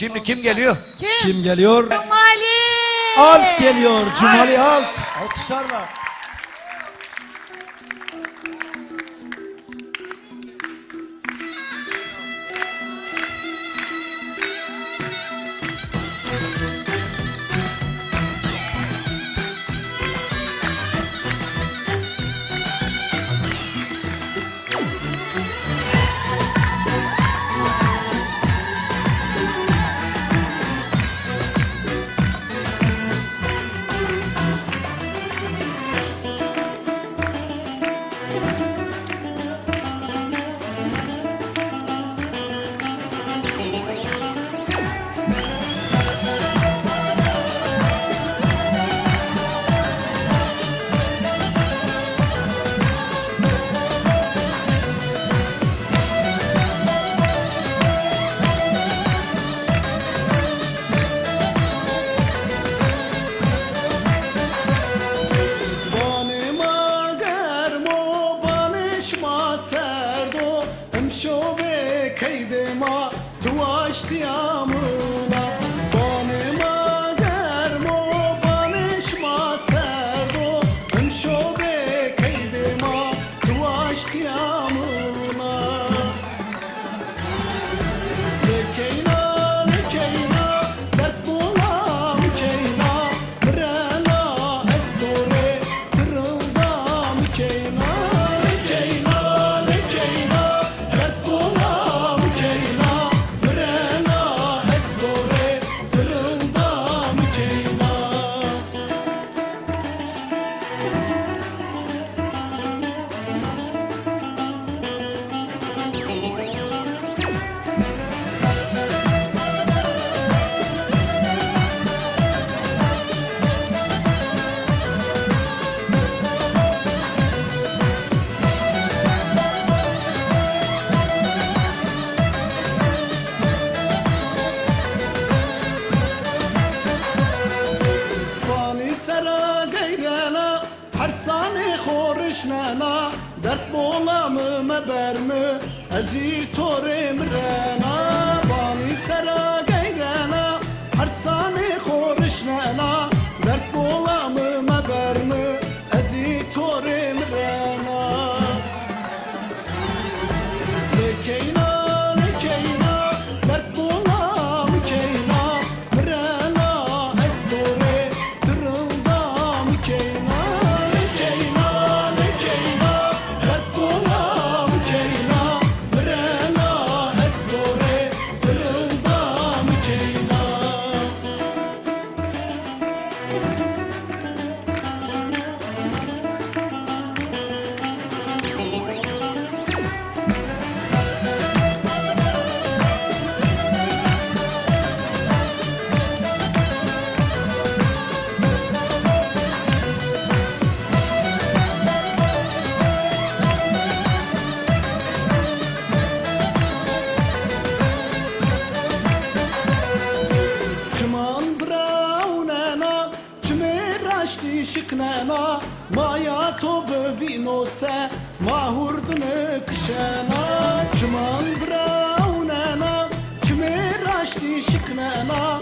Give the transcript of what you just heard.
Şimdi kim geliyor? Kim geliyor? Cumali. Alp geliyor. Cumali Alp. Alkışlarla. شوبه کیدما تو اشتیامونا بانما گرمو بانش ما سردو ام شوبه کیدما تو اشتیامونا لکینا لکینا در بولام کینا برنا استوره ترندام کینا لکینا حرساني خورشنا درد بولامı مبرمı ازي توري مرنا باني سرا gayrana حرساني خورشنا درد بولامı مبرمı ازي توري مرنا لكينا لكينا درد بولامı keyna مرنا استوري ترندام keyna شكنانا ما يا توب فينوسا ما هردن كشانا جمان براونانا كمير عشتي شكنانا